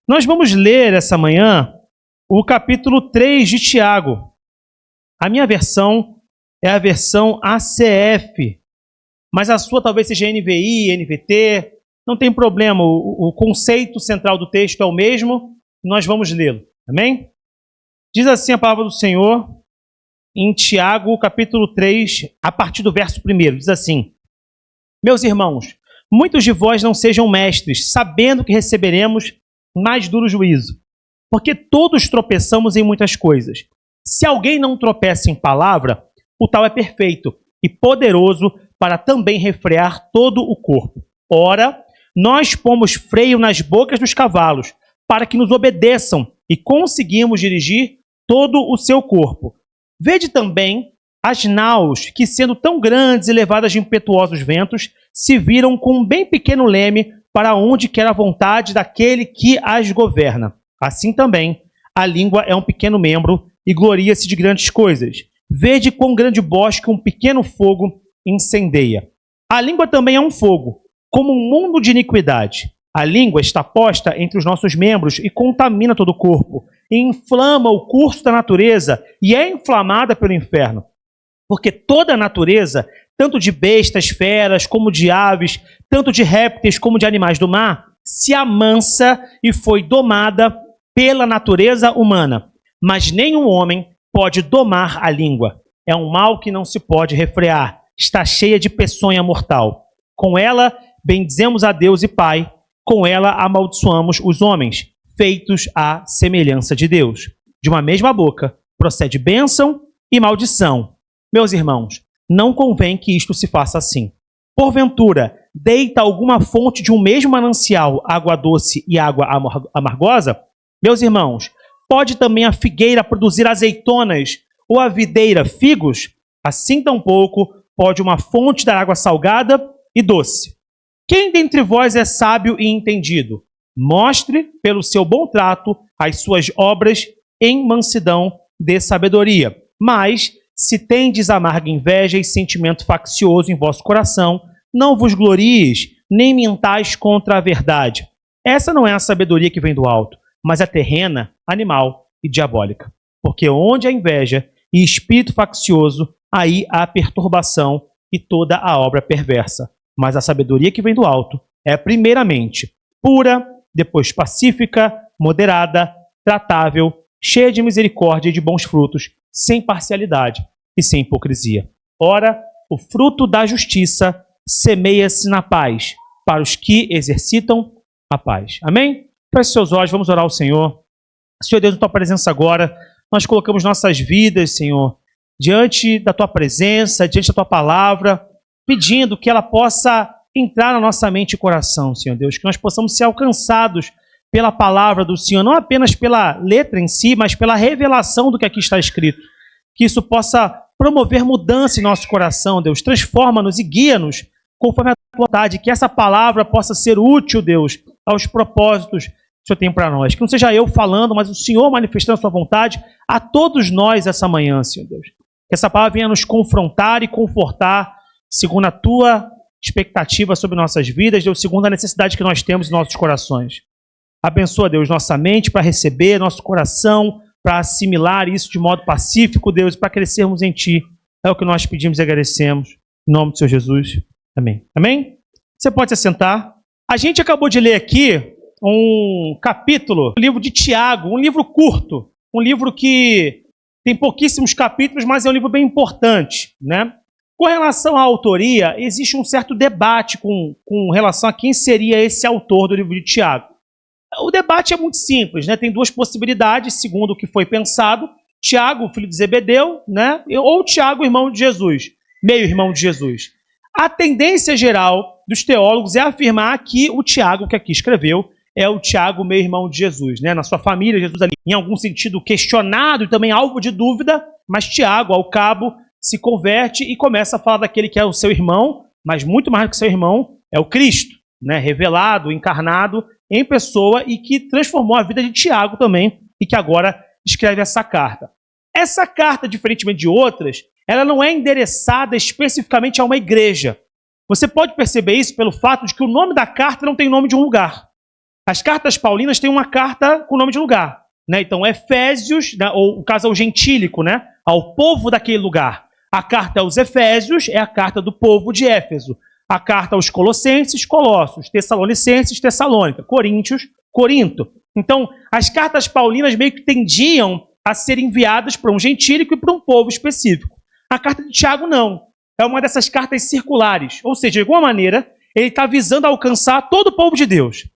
Nós vamos ler essa manhã o capítulo 3 de Tiago. A minha versão é a versão ACF, mas a sua talvez seja NVI, NVT, não tem problema, o conceito central do texto é o mesmo, nós vamos lê-lo, amém? Diz assim a palavra do Senhor em Tiago, capítulo 3, a partir do verso 1, diz assim: Meus irmãos, muitos de vós não sejam mestres, sabendo que receberemos mais duro juízo, porque todos tropeçamos em muitas coisas. Se alguém não tropeça em palavra, o tal é perfeito e poderoso para também refrear todo o corpo. Ora, nós pomos freio nas bocas dos cavalos, para que nos obedeçam, e conseguimos dirigir todo o seu corpo. Vede também as naus, que sendo tão grandes e levadas de impetuosos ventos, se viram com um bem pequeno leme para onde quer a vontade daquele que as governa. Assim também, a língua é um pequeno membro e gloria-se de grandes coisas. Vede quão grande bosque um pequeno fogo incendeia. A língua também é um fogo, como um mundo de iniquidade. A língua está posta entre os nossos membros e contamina todo o corpo, e inflama o curso da natureza e é inflamada pelo inferno. Porque toda a natureza, tanto de bestas, feras, como de aves, tanto de répteis como de animais do mar, se amansa e foi domada pela natureza humana. Mas nenhum homem pode domar a língua. É um mal que não se pode refrear. Está cheia de peçonha mortal. Com ela bendizemos a Deus e Pai. Com ela amaldiçoamos os homens, feitos à semelhança de Deus. De uma mesma boca procede bênção e maldição. Meus irmãos, não convém que isto se faça assim. Porventura, deita alguma fonte de um mesmo manancial água doce e água amargosa? Meus irmãos, pode também a figueira produzir azeitonas ou a videira figos? Assim tampouco pode uma fonte dar água salgada e doce. Quem dentre vós é sábio e entendido? Mostre, pelo seu bom trato, as suas obras em mansidão de sabedoria. Mas, se tendes amarga inveja e sentimento faccioso em vosso coração, não vos glorieis, nem mintais contra a verdade. Essa não é a sabedoria que vem do alto, mas é terrena, animal e diabólica. Porque onde há inveja e espírito faccioso, aí há perturbação e toda a obra perversa. Mas a sabedoria que vem do alto é primeiramente pura, depois pacífica, moderada, tratável, cheia de misericórdia e de bons frutos, sem parcialidade e sem hipocrisia. Ora, o fruto da justiça semeia-se na paz, para os que exercitam a paz. Amém? Feche seus olhos, vamos orar ao Senhor. Senhor Deus, na tua presença agora, nós colocamos nossas vidas, Senhor, diante da tua presença, diante da tua palavra, pedindo que ela possa entrar na nossa mente e coração, Senhor Deus, que nós possamos ser alcançados pela palavra do Senhor, não apenas pela letra em si, mas pela revelação do que aqui está escrito. Que isso possa promover mudança em nosso coração, Deus. Transforma-nos e guia-nos conforme a tua vontade. Que essa palavra possa ser útil, Deus, aos propósitos que o Senhor tem para nós. Que não seja eu falando, mas o Senhor manifestando a sua vontade a todos nós essa manhã, Senhor Deus. Que essa palavra venha nos confrontar e confortar segundo a tua expectativa sobre nossas vidas, Deus, segundo a necessidade que nós temos em nossos corações. Abençoa, Deus, nossa mente para receber, nosso coração para assimilar isso de modo pacífico, Deus, para crescermos em Ti. É o que nós pedimos e agradecemos. Em nome do Senhor Jesus. Amém. Amém? Você pode se assentar. A gente acabou de ler aqui um capítulo do livro de Tiago, um livro curto, um livro que tem pouquíssimos capítulos, mas é um livro bem importante, né? Com relação à autoria, existe um certo debate com relação a quem seria esse autor do livro de Tiago. O debate é muito simples, né? Tem duas possibilidades, segundo o que foi pensado. Tiago, filho de Zebedeu, né? Ou Tiago, irmão de Jesus, meio-irmão de Jesus. A tendência geral dos teólogos é afirmar que o Tiago que aqui escreveu é o Tiago, meio-irmão de Jesus, né? Na sua família, Jesus ali, em algum sentido questionado e também alvo de dúvida, mas Tiago, ao cabo, se converte e começa a falar daquele que é o seu irmão, mas muito mais do que seu irmão, é o Cristo, né? Revelado, encarnado em pessoa e que transformou a vida de Tiago também e que agora escreve essa carta. Essa carta, diferentemente de outras, ela não é endereçada especificamente a uma igreja. Você pode perceber isso pelo fato de que o nome da carta não tem nome de um lugar. As cartas paulinas têm uma carta com nome de lugar, né? Então, Efésios, né? Ou no caso, ao gentílico, né? Ao povo daquele lugar. A carta aos Efésios é a carta do povo de Éfeso. A carta aos Colossenses, Colossos. Tessalonicenses, Tessalônica. Coríntios, Corinto. Então, as cartas paulinas meio que tendiam a ser enviadas para um gentílico e para um povo específico. A carta de Tiago não. É uma dessas cartas circulares. Ou seja, de alguma maneira, ele está visando alcançar todo o povo de Deus.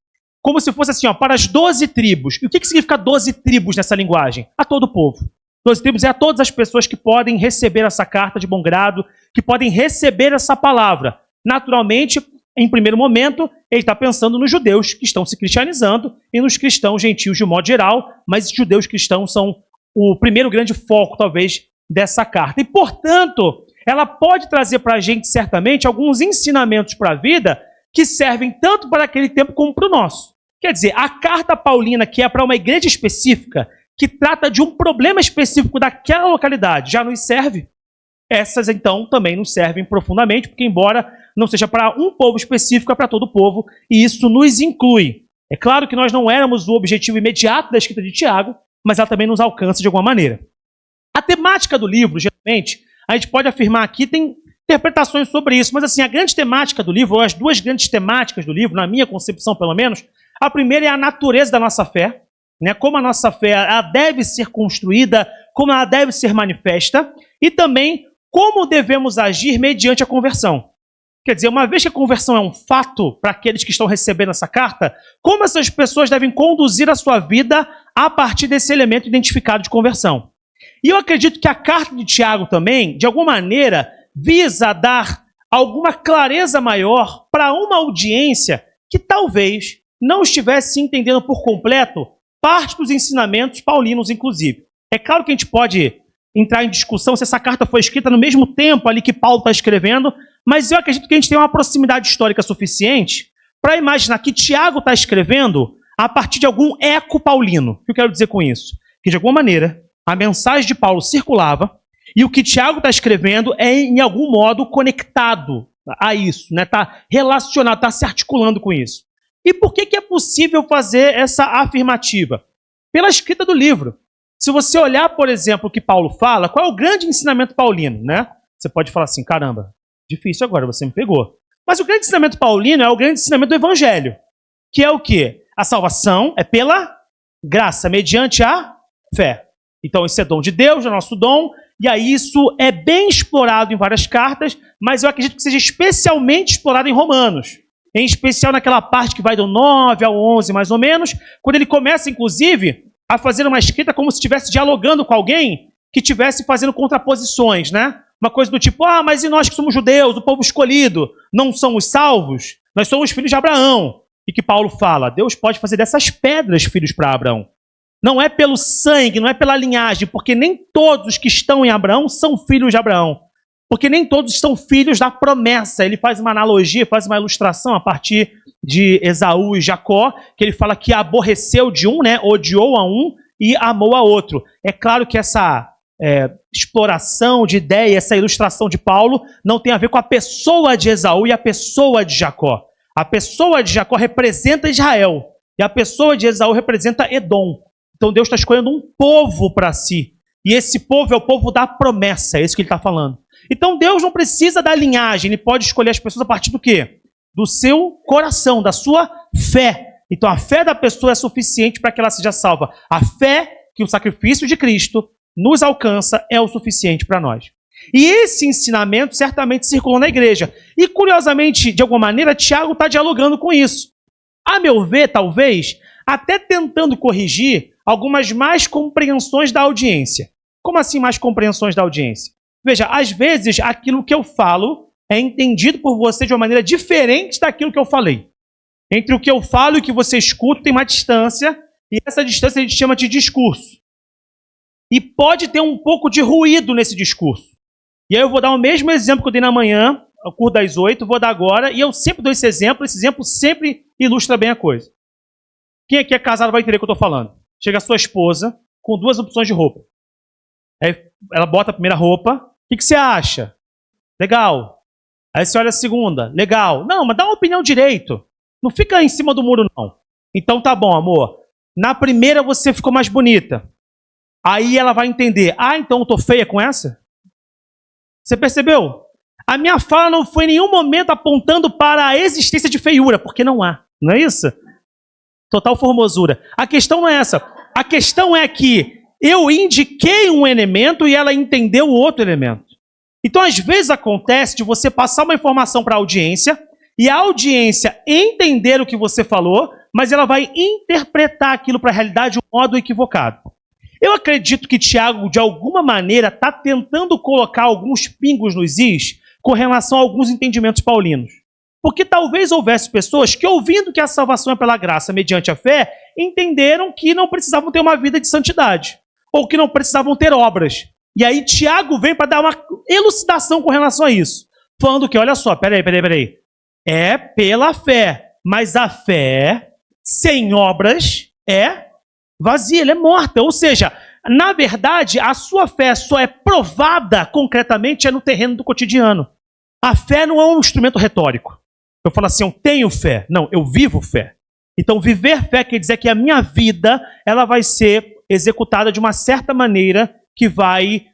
Como se fosse assim, ó, para as 12 tribos. E o que significa 12 tribos nessa linguagem? A todo o povo. 12 tribos é a todas as pessoas que podem receber essa carta de bom grado, que podem receber essa palavra. Naturalmente, em primeiro momento, ele está pensando nos judeus que estão se cristianizando e nos cristãos gentios de modo geral, mas os judeus cristãos são o primeiro grande foco, talvez, dessa carta. E, portanto, ela pode trazer para a gente, certamente, alguns ensinamentos para a vida que servem tanto para aquele tempo como para o nosso. Quer dizer, a carta paulina, que é para uma igreja específica, que trata de um problema específico daquela localidade, já nos serve. Essas, então, também nos servem profundamente, porque embora não seja para um povo específico, é para todo o povo, e isso nos inclui. É claro que nós não éramos o objetivo imediato da escrita de Tiago, mas ela também nos alcança de alguma maneira. A temática do livro, geralmente, a gente pode afirmar aqui, tem interpretações sobre isso, mas assim, a grande temática do livro, ou as duas grandes temáticas do livro, na minha concepção pelo menos, a primeira é a natureza da nossa fé, né? Como a nossa fé ela deve ser construída, como ela deve ser manifesta, e também como devemos agir mediante a conversão. Quer dizer, uma vez que a conversão é um fato para aqueles que estão recebendo essa carta, como essas pessoas devem conduzir a sua vida a partir desse elemento identificado de conversão. E eu acredito que a carta de Tiago também, de alguma maneira, visa dar alguma clareza maior para uma audiência que talvez não estivesse entendendo por completo parte dos ensinamentos paulinos, inclusive. É claro que a gente pode entrar em discussão se essa carta foi escrita no mesmo tempo ali que Paulo está escrevendo, mas eu acredito que a gente tem uma proximidade histórica suficiente para imaginar que Tiago está escrevendo a partir de algum eco paulino. O que eu quero dizer com isso? Que, de alguma maneira, a mensagem de Paulo circulava e o que Tiago está escrevendo é, em algum modo, conectado a isso, né? Está relacionado, está se articulando com isso. E por que é possível fazer essa afirmativa? Pela escrita do livro. Se você olhar, por exemplo, o que Paulo fala, qual é o grande ensinamento paulino, né? Você pode falar assim, caramba, difícil agora, você me pegou. Mas o grande ensinamento paulino é o grande ensinamento do evangelho, que é o quê? A salvação é pela graça, mediante a fé. Então, esse é dom de Deus, é nosso dom, e aí isso é bem explorado em várias cartas, mas eu acredito que seja especialmente explorado em Romanos. Em especial naquela parte que vai do 9 ao 11, mais ou menos, quando ele começa, inclusive, a fazer uma escrita como se estivesse dialogando com alguém que estivesse fazendo contraposições, né? Uma coisa do tipo, mas e nós que somos judeus, o povo escolhido, não somos salvos? Nós somos filhos de Abraão. E que Paulo fala, Deus pode fazer dessas pedras filhos para Abraão. Não é pelo sangue, não é pela linhagem, porque nem todos os que estão em Abraão são filhos de Abraão. Porque nem todos são filhos da promessa. Ele faz uma analogia, faz uma ilustração a partir de Esaú e Jacó, que ele fala que aborreceu de um, né, odiou a um e amou a outro. É claro que essa exploração de ideia, essa ilustração de Paulo, não tem a ver com a pessoa de Esaú e a pessoa de Jacó. A pessoa de Jacó representa Israel e a pessoa de Esaú representa Edom. Então Deus está escolhendo um povo para si. E esse povo é o povo da promessa, é isso que ele está falando. Então Deus não precisa da linhagem, ele pode escolher as pessoas a partir do quê? Do seu coração, da sua fé. Então a fé da pessoa é suficiente para que ela seja salva. A fé que o sacrifício de Cristo nos alcança é o suficiente para nós. E esse ensinamento certamente circulou na igreja. E curiosamente, de alguma maneira, Tiago está dialogando com isso. A meu ver, talvez, até tentando corrigir algumas más compreensões da audiência. Como assim mais compreensões da audiência? Veja, às vezes aquilo que eu falo é entendido por você de uma maneira diferente daquilo que eu falei. Entre o que eu falo e o que você escuta tem uma distância, e essa distância a gente chama de discurso. E pode ter um pouco de ruído nesse discurso. E aí eu vou dar o mesmo exemplo que eu dei na manhã, ao curso das 8, vou dar agora, e eu sempre dou esse exemplo sempre ilustra bem a coisa. Quem aqui é casado vai entender o que eu estou falando. Chega a sua esposa com duas opções de roupa. Aí ela bota a primeira roupa, o que você acha? Legal. Aí você olha a segunda, legal. Não, mas dá uma opinião direito. Não fica em cima do muro, não. Então tá bom, amor. Na primeira você ficou mais bonita. Aí ela vai entender, então eu tô feia com essa? Você percebeu? A minha fala não foi em nenhum momento apontando para a existência de feiura, porque não há, não é isso? Total formosura. A questão não é essa. A questão é que eu indiquei um elemento e ela entendeu o outro elemento. Então, às vezes acontece de você passar uma informação para a audiência e a audiência entender o que você falou, mas ela vai interpretar aquilo para a realidade de um modo equivocado. Eu acredito que Tiago, de alguma maneira, está tentando colocar alguns pingos nos is com relação a alguns entendimentos paulinos. Porque talvez houvesse pessoas que, ouvindo que a salvação é pela graça mediante a fé, entenderam que não precisavam ter uma vida de santidade, ou que não precisavam ter obras. E aí Tiago vem para dar uma elucidação com relação a isso, falando que, olha só, peraí, é pela fé, mas a fé sem obras é vazia, ela é morta. Ou seja, na verdade, a sua fé só é provada concretamente no terreno do cotidiano. A fé não é um instrumento retórico. Eu falo assim, eu tenho fé. Não, eu vivo fé. Então, viver fé quer dizer que a minha vida ela vai ser executada de uma certa maneira que vai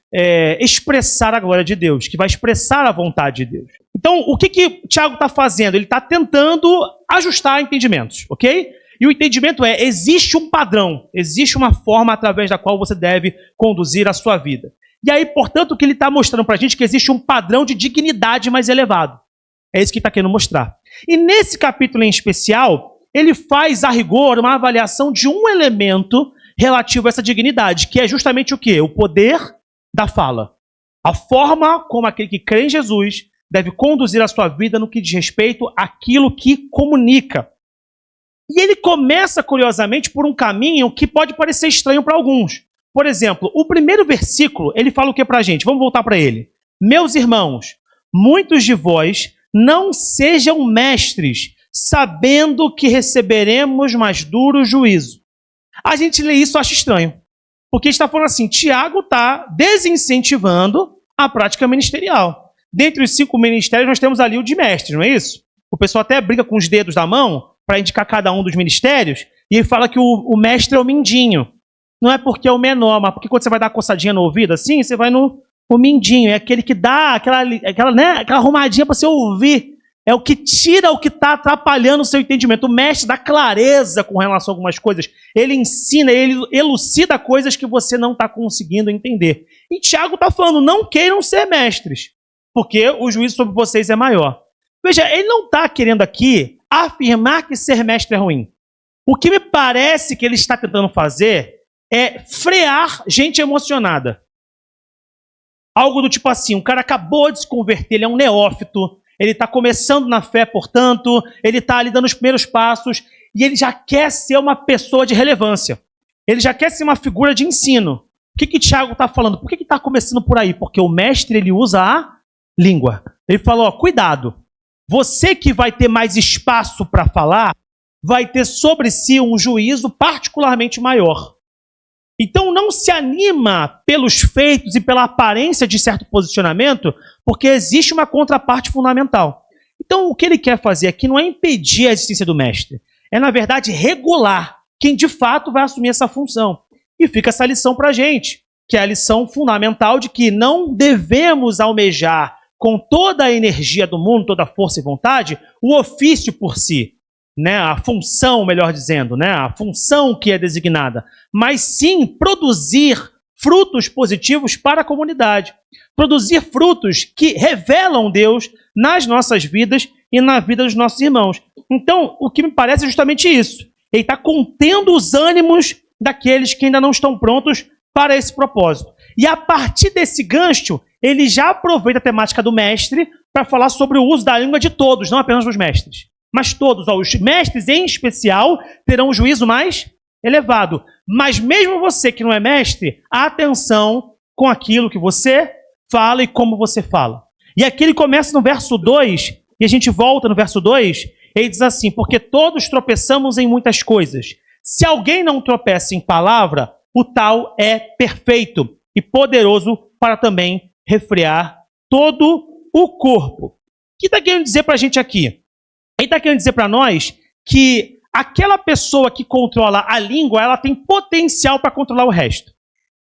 expressar a glória de Deus, que vai expressar a vontade de Deus. Então, o que Tiago está fazendo? Ele está tentando ajustar entendimentos, ok? E o entendimento existe um padrão, existe uma forma através da qual você deve conduzir a sua vida. E aí, portanto, o que ele está mostrando para a gente é que existe um padrão de dignidade mais elevado. É isso que ele está querendo mostrar. E nesse capítulo em especial, ele faz, a rigor, uma avaliação de um elemento relativo a essa dignidade, que é justamente o quê? O poder da fala. A forma como aquele que crê em Jesus deve conduzir a sua vida no que diz respeito àquilo que comunica. E ele começa, curiosamente, por um caminho que pode parecer estranho para alguns. Por exemplo, o primeiro versículo, ele fala o que para a gente? Vamos voltar para ele. Meus irmãos, muitos de vós não sejam mestres, sabendo que receberemos mais duro juízo. A gente lê isso e acha estranho. Porque está falando assim, Tiago está desincentivando a prática ministerial. Dentre os 5 ministérios, nós temos ali o de mestre, não é isso? O pessoal até briga com os dedos da mão para indicar cada um dos ministérios, e ele fala que o mestre é o mindinho. Não é porque é o menor, mas porque quando você vai dar uma coçadinha no ouvido, assim, você vai no mindinho. É aquele que dá aquela arrumadinha para você ouvir. É o que tira o que está atrapalhando o seu entendimento. O mestre dá clareza com relação a algumas coisas. Ele ensina, ele elucida coisas que você não está conseguindo entender. E Tiago está falando, não queiram ser mestres, porque o juízo sobre vocês é maior. Veja, ele não está querendo aqui afirmar que ser mestre é ruim. O que me parece que ele está tentando fazer é frear gente emocionada. Algo do tipo assim, um cara acabou de se converter, ele é um neófito, ele está começando na fé, portanto, ele está ali dando os primeiros passos, e ele já quer ser uma pessoa de relevância. Ele já quer ser uma figura de ensino. O que Tiago está falando? Por que está começando por aí? Porque o mestre, ele usa a língua. Ele falou, cuidado, você que vai ter mais espaço para falar, vai ter sobre si um juízo particularmente maior. Então não se anima pelos feitos e pela aparência de certo posicionamento, porque existe uma contraparte fundamental. Então o que ele quer fazer aqui não é impedir a existência do mestre, é na verdade regular quem de fato vai assumir essa função. E fica essa lição para a gente, que é a lição fundamental de que não devemos almejar com toda a energia do mundo, toda a força e vontade, o ofício por si. A função, melhor dizendo, a função que é designada, mas sim produzir frutos positivos para a comunidade, produzir frutos que revelam Deus nas nossas vidas e na vida dos nossos irmãos. Então, o que me parece é justamente isso. Ele está contendo os ânimos daqueles que ainda não estão prontos para esse propósito. E a partir desse gancho, ele já aproveita a temática do mestre para falar sobre o uso da língua de todos, não apenas dos mestres. Mas todos, os mestres em especial, terão um juízo mais elevado. Mas mesmo você que não é mestre, atenção com aquilo que você fala e como você fala. E aqui ele começa no verso 2, e a gente volta no verso 2, ele diz assim, porque todos tropeçamos em muitas coisas. Se alguém não tropeça em palavra, o tal é perfeito e poderoso para também refrear todo o corpo. O que está querendo dizer para a gente aqui? Ele está querendo dizer para nós que aquela pessoa que controla a língua, ela tem potencial para controlar o resto.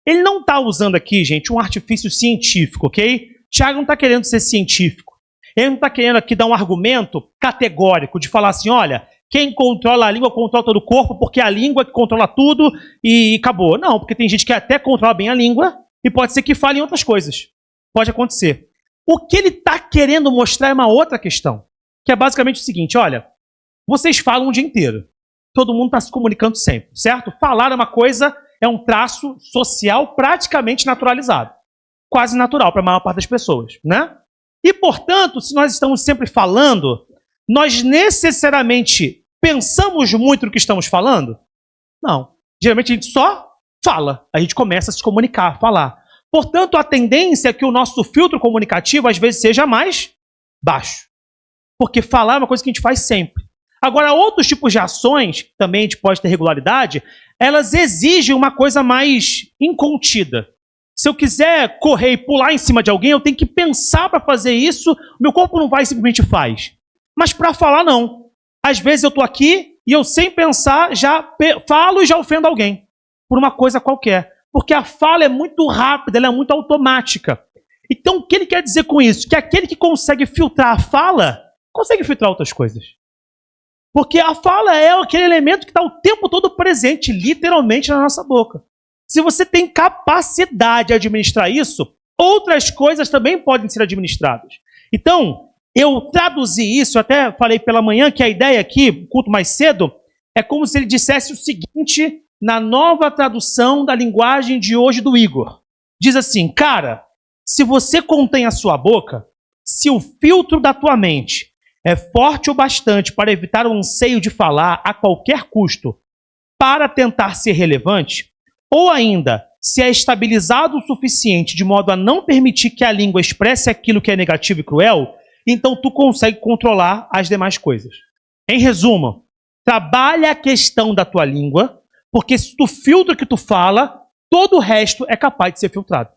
Ele não está usando aqui, gente, um artifício científico, ok? Tiago não está querendo ser científico. Ele não está querendo aqui dar um argumento categórico de falar assim, olha, quem controla a língua controla todo o corpo, porque a língua que controla tudo e acabou. Não, porque tem gente que até controla bem a língua e pode ser que fale em outras coisas. Pode acontecer. O que ele está querendo mostrar é uma outra questão, que é basicamente o seguinte, olha, vocês falam o dia inteiro. Todo mundo está se comunicando sempre, certo? Falar é uma coisa, é um traço social praticamente naturalizado. Quase natural para a maior parte das pessoas, né? E, portanto, se nós estamos sempre falando, nós necessariamente pensamos muito no que estamos falando? Não. Geralmente a gente só fala. A gente começa a se comunicar, a falar. Portanto, a tendência é que o nosso filtro comunicativo, às vezes, seja mais baixo. Porque falar é uma coisa que a gente faz sempre. Agora, outros tipos de ações, que também a gente pode ter regularidade, elas exigem uma coisa mais incontida. Se eu quiser correr e pular em cima de alguém, eu tenho que pensar para fazer isso, meu corpo não vai e simplesmente faz. Mas para falar, não. Às vezes eu estou aqui e eu, sem pensar, já falo e já ofendo alguém, por uma coisa qualquer. Porque a fala é muito rápida, ela é muito automática. Então, o que ele quer dizer com isso? Que aquele que consegue filtrar a fala, consegue filtrar outras coisas. Porque a fala é aquele elemento que está o tempo todo presente, literalmente, na nossa boca. Se você tem capacidade de administrar isso, outras coisas também podem ser administradas. Então, eu traduzi isso, eu até falei pela manhã que a ideia aqui, culto mais cedo, é como se ele dissesse o seguinte na nova tradução da linguagem de hoje do Igor. Diz assim, cara, se você contém a sua boca, se o filtro da tua mente é forte o bastante para evitar o anseio de falar a qualquer custo para tentar ser relevante, ou ainda, se é estabilizado o suficiente de modo a não permitir que a língua expresse aquilo que é negativo e cruel, então tu consegue controlar as demais coisas. Em resumo, trabalha a questão da tua língua, porque se tu filtra o que tu fala, todo o resto é capaz de ser filtrado.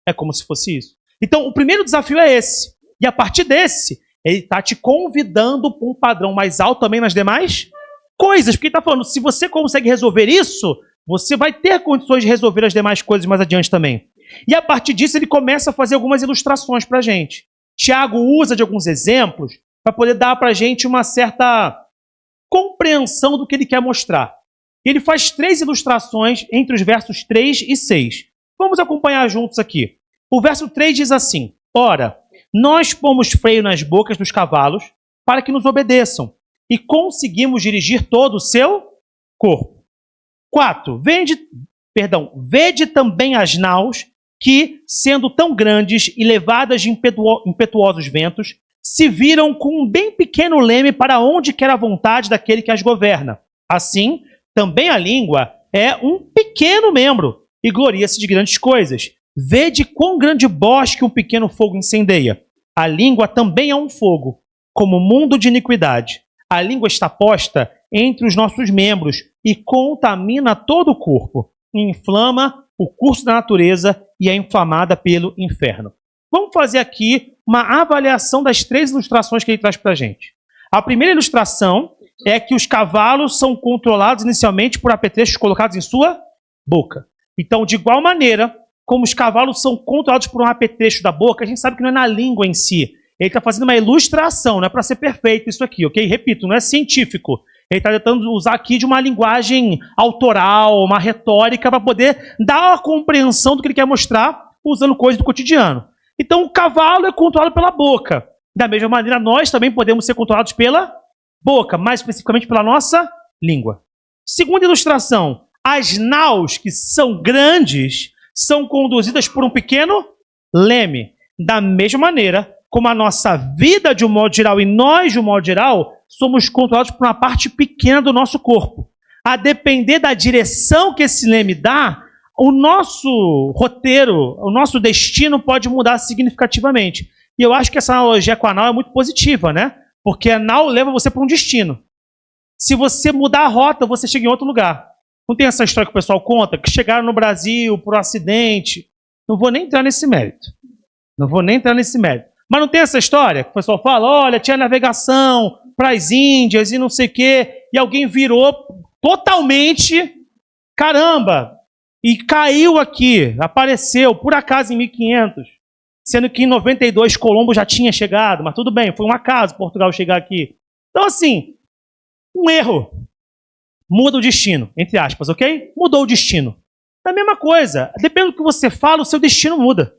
É como se fosse isso. Então, o primeiro desafio é esse. E a partir desse, ele está te convidando para um padrão mais alto também nas demais coisas. Porque ele está falando, se você consegue resolver isso, você vai ter condições de resolver as demais coisas mais adiante também. E a partir disso ele começa a fazer algumas ilustrações para a gente. Tiago usa de alguns exemplos para poder dar para a gente uma certa compreensão do que ele quer mostrar. Ele faz 3 ilustrações entre os versos 3 e 6. Vamos acompanhar juntos aqui. O verso 3 diz assim, ora, nós pomos freio nas bocas dos cavalos para que nos obedeçam e conseguimos dirigir todo o seu corpo. 4. Vede também as naus que, sendo tão grandes e levadas de impetuosos ventos, se viram com um bem pequeno leme para onde quer a vontade daquele que as governa. Assim, também a língua é um pequeno membro e gloria-se de grandes coisas. Vede quão grande bosque um pequeno fogo incendeia. A língua também é um fogo, como mundo de iniquidade. A língua está posta entre os nossos membros e contamina todo o corpo, inflama o curso da natureza e é inflamada pelo inferno. Vamos fazer aqui uma avaliação das 3 ilustrações que ele traz para a gente. A primeira ilustração é que os cavalos são controlados inicialmente por apetrechos colocados em sua boca. Então, de igual maneira, como os cavalos são controlados por um apetrecho da boca, a gente sabe que não é na língua em si. Ele está fazendo uma ilustração, não é para ser perfeito isso aqui, ok? Repito, não é científico. Ele está tentando usar aqui de uma linguagem autoral, uma retórica, para poder dar uma compreensão do que ele quer mostrar usando coisas do cotidiano. Então, o cavalo é controlado pela boca. Da mesma maneira, nós também podemos ser controlados pela boca, mais especificamente pela nossa língua. Segunda ilustração, as naus, que são grandes, são conduzidas por um pequeno leme. Da mesma maneira, como a nossa vida de um modo geral e nós de um modo geral, somos controlados por uma parte pequena do nosso corpo. A depender da direção que esse leme dá, o nosso roteiro, o nosso destino pode mudar significativamente. E eu acho que essa analogia com a nau é muito positiva, né? Porque a nau leva você para um destino. Se você mudar a rota, você chega em outro lugar. Não tem essa história que o pessoal conta, que chegaram no Brasil por um acidente. Não vou nem entrar nesse mérito. Mas não tem essa história que o pessoal fala, olha, tinha navegação, para as Índias e não sei o quê, e alguém virou totalmente, caramba, e caiu aqui, apareceu, por acaso em 1500, sendo que em 92 Colombo já tinha chegado, mas tudo bem, foi um acaso Portugal chegar aqui. Então assim, um erro muda o destino, entre aspas, ok? Mudou o destino. É a mesma coisa, depende do que você fala, o seu destino muda.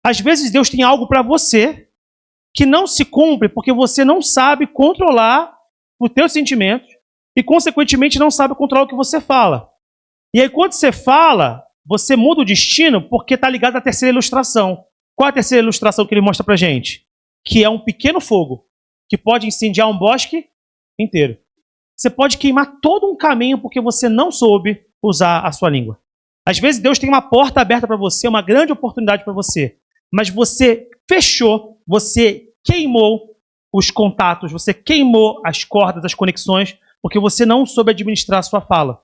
Às vezes Deus tem algo para você que não se cumpre porque você não sabe controlar os teus sentimentos e, consequentemente, não sabe controlar o que você fala. E aí, quando você fala, você muda o destino porque está ligado à terceira ilustração. Qual é a terceira ilustração que ele mostra para gente? Que é um pequeno fogo que pode incendiar um bosque inteiro. Você pode queimar todo um caminho porque você não soube usar a sua língua. Às vezes Deus tem uma porta aberta para você, uma grande oportunidade para você, mas você fechou, você queimou os contatos, você queimou as cordas, as conexões, porque você não soube administrar a sua fala.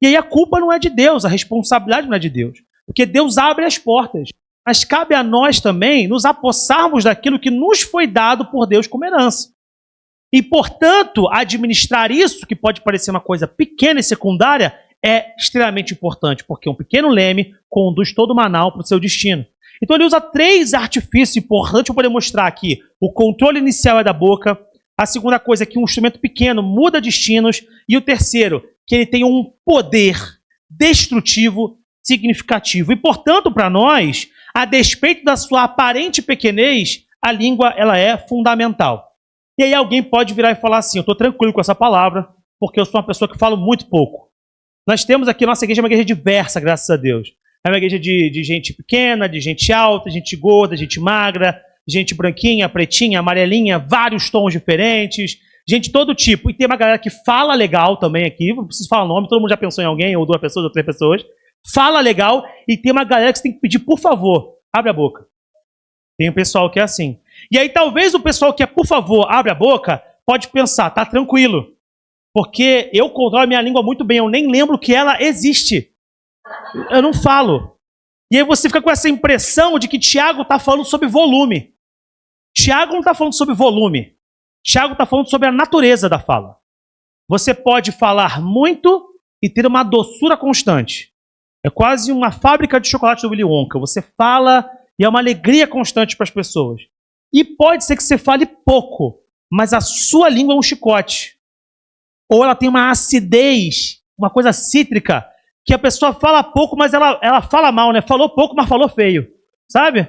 E aí a culpa não é de Deus, a responsabilidade não é de Deus, porque Deus abre as portas, mas cabe a nós também nos apossarmos daquilo que nos foi dado por Deus como herança. E, portanto, administrar isso, que pode parecer uma coisa pequena e secundária, é extremamente importante, porque um pequeno leme conduz todo o Manaus para o seu destino. Então ele usa 3 artifícios importantes para poder mostrar aqui. O controle inicial é da boca. A segunda coisa é que um instrumento pequeno muda destinos. E o terceiro, que ele tem um poder destrutivo significativo. E, portanto, para nós, a despeito da sua aparente pequenez, a língua ela é fundamental. E aí alguém pode virar e falar assim, eu estou tranquilo com essa palavra, porque eu sou uma pessoa que falo muito pouco. Nós temos aqui, nossa igreja é uma igreja diversa, graças a Deus. É uma igreja de gente pequena, de gente alta, gente gorda, gente magra, gente branquinha, pretinha, amarelinha, vários tons diferentes, gente de todo tipo. E tem uma galera que fala legal também aqui, não preciso falar o nome, todo mundo já pensou em alguém, ou 2 pessoas, ou 3 pessoas. Fala legal, e tem uma galera que você tem que pedir, por favor, abre a boca. Tem um pessoal que é assim. E aí talvez o pessoal que é, por favor, abre a boca, pode pensar, tá tranquilo, porque eu controlo a minha língua muito bem, eu nem lembro que ela existe. Eu não falo. E aí você fica com essa impressão de que Tiago está falando sobre volume. Tiago não está falando sobre volume. Tiago está falando sobre a natureza da fala. Você pode falar muito e ter uma doçura constante. É quase uma fábrica de chocolate do Willy Wonka. Você fala e é uma alegria constante para as pessoas. E pode ser que você fale pouco, mas a sua língua é um chicote. Ou ela tem uma acidez, uma coisa cítrica, que a pessoa fala pouco, mas ela fala mal, né? Falou pouco, mas falou feio. Sabe?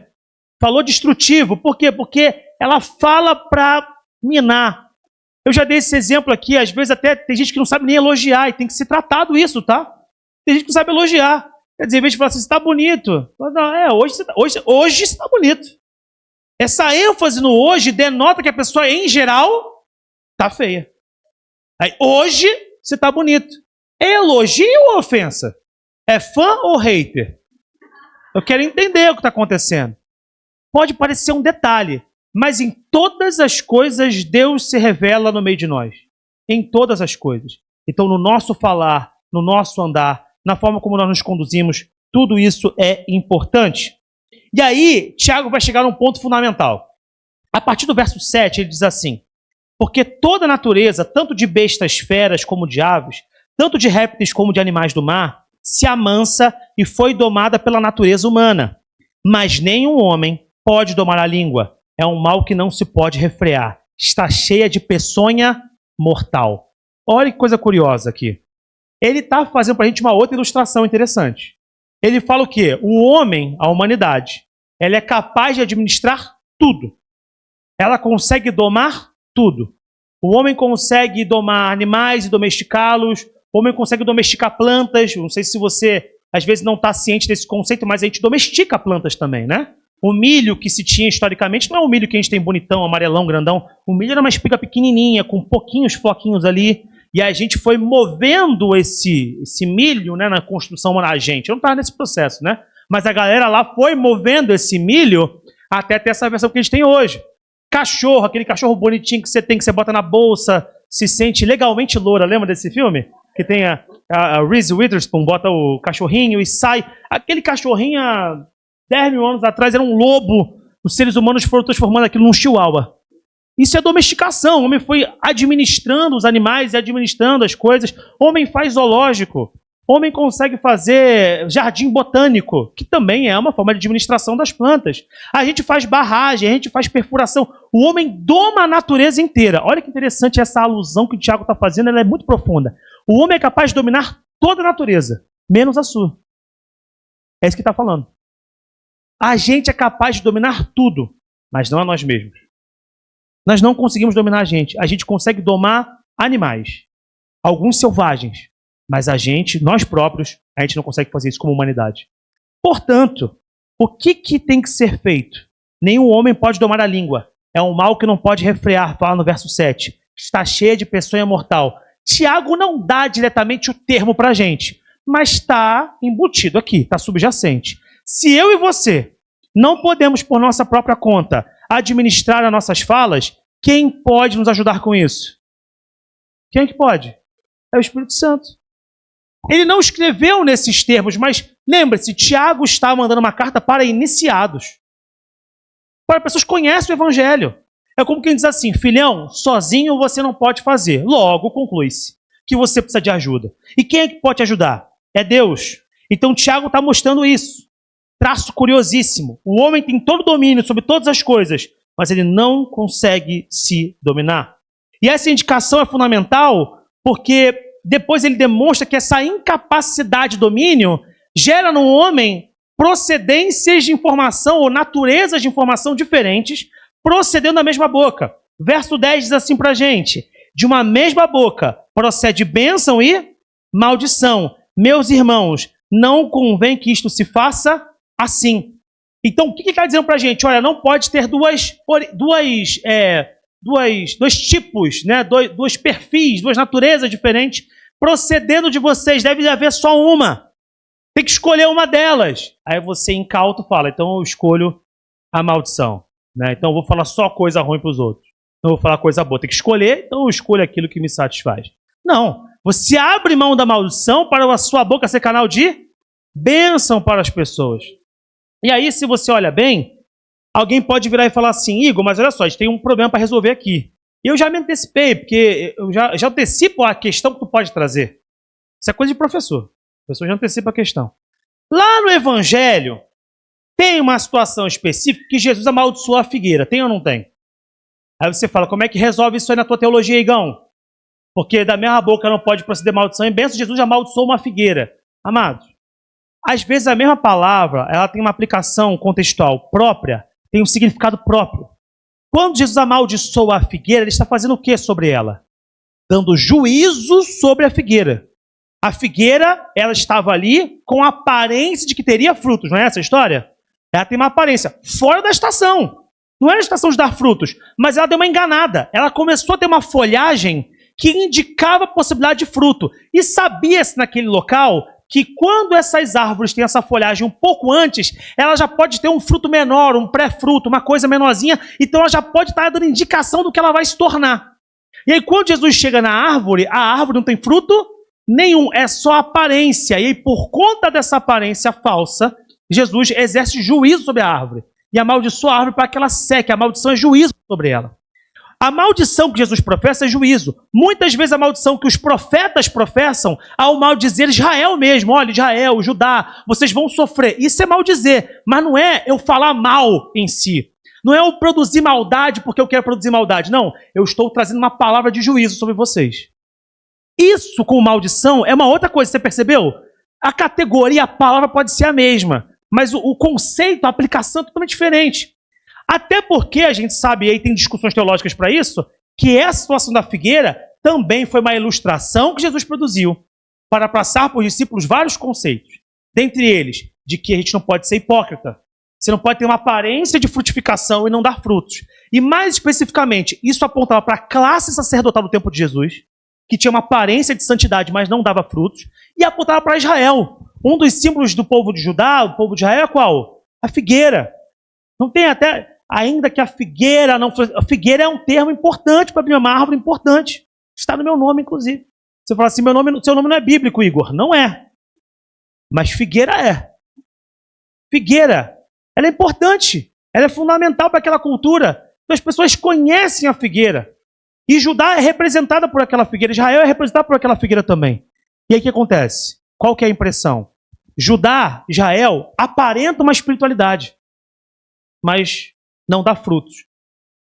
Falou destrutivo. Por quê? Porque ela fala para minar. Eu já dei esse exemplo aqui, às vezes até tem gente que não sabe nem elogiar, e tem que ser tratado isso, tá? Tem gente que não sabe elogiar. Quer dizer, em vez de falar assim, você está bonito. Não, hoje você está bonito. Essa ênfase no hoje denota que a pessoa, em geral, está feia. Aí, hoje você está bonito. É elogio ou ofensa? É fã ou hater? Eu quero entender o que está acontecendo. Pode parecer um detalhe, mas em todas as coisas Deus se revela no meio de nós. Em todas as coisas. Então, no nosso falar, no nosso andar, na forma como nós nos conduzimos, tudo isso é importante. E aí, Tiago vai chegar num ponto fundamental. A partir do verso 7, ele diz assim: porque toda a natureza, tanto de bestas feras como de aves, tanto de répteis como de animais do mar, se amansa e foi domada pela natureza humana. Mas nenhum homem pode domar a língua. É um mal que não se pode refrear. Está cheia de peçonha mortal. Olha que coisa curiosa aqui. Ele está fazendo para a gente uma outra ilustração interessante. Ele fala o quê? O homem, a humanidade, ela é capaz de administrar tudo. Ela consegue domar tudo. O homem consegue domar animais e domesticá-los. O homem consegue domesticar plantas. Não sei se você, às vezes, não está ciente desse conceito, mas a gente domestica plantas também, né? O milho que se tinha historicamente não é o milho que a gente tem bonitão, amarelão, grandão. O milho era uma espiga pequenininha, com pouquinhos floquinhos ali. E a gente foi movendo esse milho, né, na construção da gente. Eu não estava nesse processo, né? Mas a galera lá foi movendo esse milho até ter essa versão que a gente tem hoje. Cachorro, aquele cachorro bonitinho que você bota na bolsa, se sente legalmente loura. Lembra desse filme? Que tem a Reese Witherspoon, bota o cachorrinho e sai. Aquele cachorrinho há 10 mil anos atrás era um lobo. Os seres humanos foram transformando aquilo num chihuahua. Isso é domesticação. O homem foi administrando os animais e administrando as coisas. O homem faz zoológico. O homem consegue fazer jardim botânico, que também é uma forma de administração das plantas. A gente faz barragem, a gente faz perfuração. O homem doma a natureza inteira. Olha que interessante essa alusão que o Tiago está fazendo, ela é muito profunda. O homem é capaz de dominar toda a natureza, menos a sua. É isso que está falando. A gente é capaz de dominar tudo, mas não a nós mesmos. Nós não conseguimos dominar a gente. A gente consegue domar animais, alguns selvagens, mas a gente, nós próprios, a gente não consegue fazer isso como humanidade. Portanto, o que tem que ser feito? Nenhum homem pode domar a língua. É um mal que não pode refrear, fala no verso 7. Está cheia de peçonha mortal. Tiago não dá diretamente o termo para a gente, mas está embutido aqui, está subjacente. Se eu e você não podemos, por nossa própria conta, administrar as nossas falas, quem pode nos ajudar com isso? Quem é que pode? É o Espírito Santo. Ele não escreveu nesses termos, mas lembre-se, Tiago está mandando uma carta para iniciados. Para pessoas que conhecem o Evangelho. É como quem diz assim, filhão, sozinho você não pode fazer. Logo, conclui-se que você precisa de ajuda. E quem é que pode te ajudar? É Deus. Então Tiago está mostrando isso. Traço curiosíssimo. O homem tem todo o domínio sobre todas as coisas, mas ele não consegue se dominar. E essa indicação é fundamental porque depois ele demonstra que essa incapacidade de domínio gera no homem procedências de informação ou naturezas de informação diferentes, procedendo da mesma boca. Verso 10 diz assim para a gente: de uma mesma boca procede bênção e maldição. Meus irmãos, não convém que isto se faça assim. Então, o que ele está dizendo para a gente? Olha, não pode ter dois tipos, né? dois perfis, duas naturezas diferentes procedendo de vocês. Deve haver só uma. Tem que escolher uma delas. Aí você, incauto, fala, então eu escolho a maldição. Né? Então eu vou falar só coisa ruim para os outros. Não vou falar coisa boa. Tem que escolher, então eu escolho aquilo que me satisfaz. Não. Você abre mão da maldição para a sua boca ser canal de bênção para as pessoas. E aí, se você olha bem, alguém pode virar e falar assim, Igor, mas olha só, a gente tem um problema para resolver aqui. E eu já me antecipei, porque eu já antecipo a questão que tu pode trazer. Isso é coisa de professor. O professor já antecipa a questão. Lá no Evangelho, tem uma situação específica que Jesus amaldiçoou a figueira. Tem ou não tem? Aí você fala, como é que resolve isso aí na tua teologia, Igão? Porque da mesma boca não pode proceder maldição e bênção, Jesus amaldiçoou uma figueira. Amados, às vezes a mesma palavra, ela tem uma aplicação contextual própria, tem um significado próprio. Quando Jesus amaldiçoa a figueira, ele está fazendo o que sobre ela? Dando juízo sobre a figueira. A figueira, ela estava ali com a aparência de que teria frutos, não é essa a história? Ela tem uma aparência fora da estação. Não era a estação de dar frutos, mas ela deu uma enganada. Ela começou a ter uma folhagem que indicava a possibilidade de fruto. E sabia-se naquele local que quando essas árvores têm essa folhagem um pouco antes, ela já pode ter um fruto menor, um pré-fruto, uma coisa menorzinha, então ela já pode estar dando indicação do que ela vai se tornar. E aí quando Jesus chega na árvore, a árvore não tem fruto nenhum, é só aparência. E aí por conta dessa aparência falsa, Jesus exerce juízo sobre a árvore. E amaldiçoa a árvore para que ela seque. A maldição é juízo sobre ela. A maldição que Jesus professa é juízo. Muitas vezes a maldição que os profetas professam, ao maldizer Israel mesmo. Olha, Israel, Judá, vocês vão sofrer. Isso é maldizer, mas não é eu falar mal em si. Não é eu produzir maldade porque eu quero produzir maldade. Não, eu estou trazendo uma palavra de juízo sobre vocês. Isso com maldição é uma outra coisa, você percebeu? A categoria, a palavra pode ser a mesma, mas o conceito, a aplicação é totalmente diferente. Até porque a gente sabe, e aí tem discussões teológicas para isso, que essa situação da figueira também foi uma ilustração que Jesus produziu para passar por discípulos vários conceitos. Dentre eles, de que a gente não pode ser hipócrita. Você não pode ter uma aparência de frutificação e não dar frutos. E mais especificamente, isso apontava para a classe sacerdotal do tempo de Jesus, que tinha uma aparência de santidade, mas não dava frutos, e apontava para Israel. Um dos símbolos do povo de Judá, o povo de Israel, é qual? A figueira. Não tem até... Ainda que a figueira não... A figueira é um termo importante para abrir uma árvore importante. Está no meu nome, inclusive. Você fala assim, seu nome não é bíblico, Igor. Não é. Mas figueira é. Figueira, ela é importante. Ela é fundamental para aquela cultura. Então as pessoas conhecem a figueira. E Judá é representada por aquela figueira, Israel é representada por aquela figueira também. E aí o que acontece? Qual que é a impressão? Judá, Israel, aparenta uma espiritualidade, mas não dá frutos.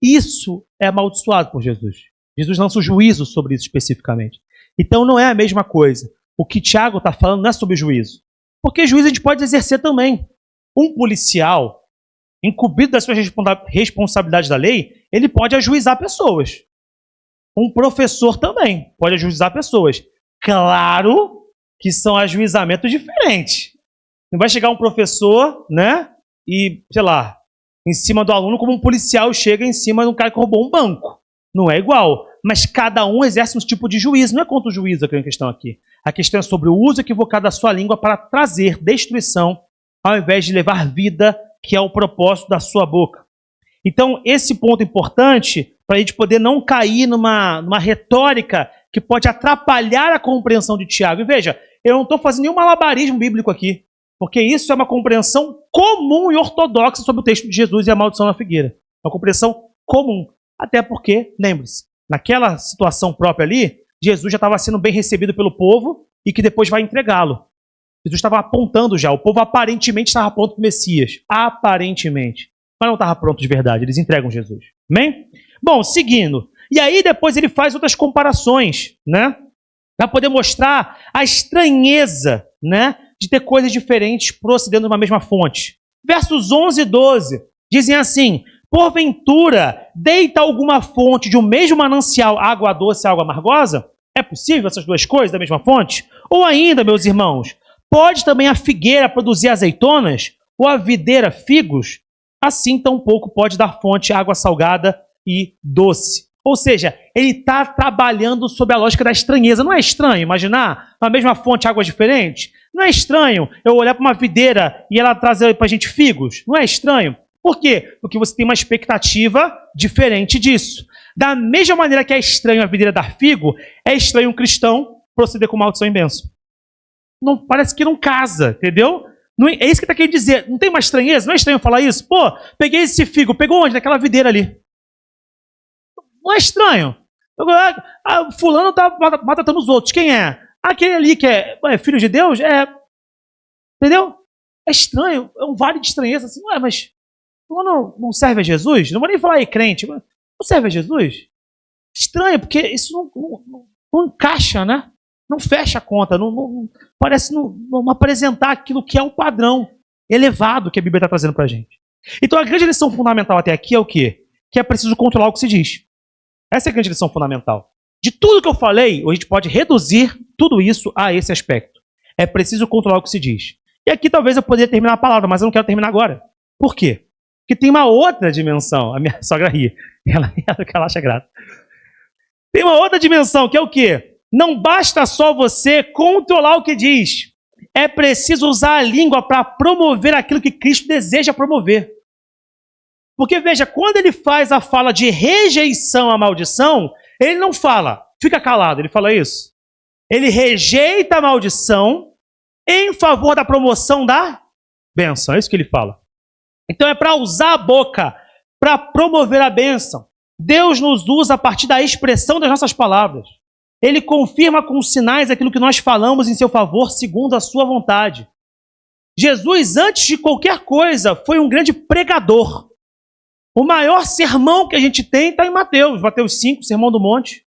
Isso é amaldiçoado por Jesus. Jesus lança o juízo sobre isso especificamente. Então não é a mesma coisa. O que Tiago está falando não é sobre juízo. Porque juízo a gente pode exercer também. Um policial, incumbido das suas responsabilidades da lei, ele pode ajuizar pessoas. Um professor também pode ajuizar pessoas. Claro que são ajuizamentos diferentes. Não vai chegar um professor, né, e, sei lá, em cima do aluno, como um policial chega em cima de um cara que roubou um banco. Não é igual. Mas cada um exerce um tipo de juízo. Não é contra o juízo a questão aqui. A questão é sobre o uso equivocado da sua língua para trazer destruição, ao invés de levar vida, que é o propósito da sua boca. Então, esse ponto importante, para a gente poder não cair numa retórica que pode atrapalhar a compreensão de Tiago. E veja, eu não estou fazendo nenhum malabarismo bíblico aqui, porque isso é uma compreensão comum e ortodoxa sobre o texto de Jesus e a maldição na figueira. É uma compreensão comum. Até porque, lembre-se, naquela situação própria ali, Jesus já estava sendo bem recebido pelo povo e que depois vai entregá-lo. Jesus estava apontando já. O povo aparentemente estava pronto para o Messias. Aparentemente. Mas não estava pronto de verdade. Eles entregam Jesus. Amém? Bom, seguindo. E aí depois ele faz outras comparações, né? Para poder mostrar a estranheza, né, de ter coisas diferentes procedendo de uma mesma fonte. Versos 11 e 12 dizem assim: porventura, deita alguma fonte de um mesmo manancial água doce e água amargosa? É possível essas duas coisas da mesma fonte? Ou ainda, meus irmãos, pode também a figueira produzir azeitonas? Ou a videira figos? Assim tampouco pode dar fonte água salgada e doce. Ou seja, ele está trabalhando sob a lógica da estranheza. Não é estranho imaginar na mesma fonte águas diferentes? Não é estranho eu olhar para uma videira e ela trazer para a gente figos? Não é estranho? Por quê? Porque você tem uma expectativa diferente disso. Da mesma maneira que é estranho a videira dar figo, é estranho um cristão proceder com maldição e bênção. Não, parece que não casa, entendeu? Não, é isso que está querendo dizer. Não tem uma estranheza? Não é estranho falar isso? Pô, peguei esse figo. Pegou onde? Naquela videira ali. Não é estranho. Fulano está maltratando os outros. Quem é? Aquele ali que é filho de Deus? Entendeu? É estranho. É um vale de estranheza. Assim, mas fulano não serve a Jesus? Não vou nem falar aí crente. Não serve a Jesus? Estranho, porque isso não encaixa, né? Não fecha a conta. Parece não apresentar aquilo que é o padrão elevado que a Bíblia está trazendo para a gente. Então a grande lição fundamental até aqui é o quê? Que é preciso controlar o que se diz. Essa é a grande lição fundamental. De tudo que eu falei, a gente pode reduzir tudo isso a esse aspecto. É preciso controlar o que se diz. E aqui talvez eu poderia terminar a palavra, mas eu não quero terminar agora. Por quê? Porque tem uma outra dimensão. A minha sogra ri. Ela acha graça. Tem uma outra dimensão, que é o quê? Não basta só você controlar o que diz. É preciso usar a língua para promover aquilo que Cristo deseja promover. Porque, veja, quando ele faz a fala de rejeição à maldição, ele não fala, fica calado, ele fala isso. Ele rejeita a maldição em favor da promoção da bênção. É isso que ele fala. Então é para usar a boca, para promover a bênção. Deus nos usa a partir da expressão das nossas palavras. Ele confirma com sinais aquilo que nós falamos em seu favor, segundo a sua vontade. Jesus, antes de qualquer coisa, foi um grande pregador. O maior sermão que a gente tem está em Mateus 5, Sermão do Monte.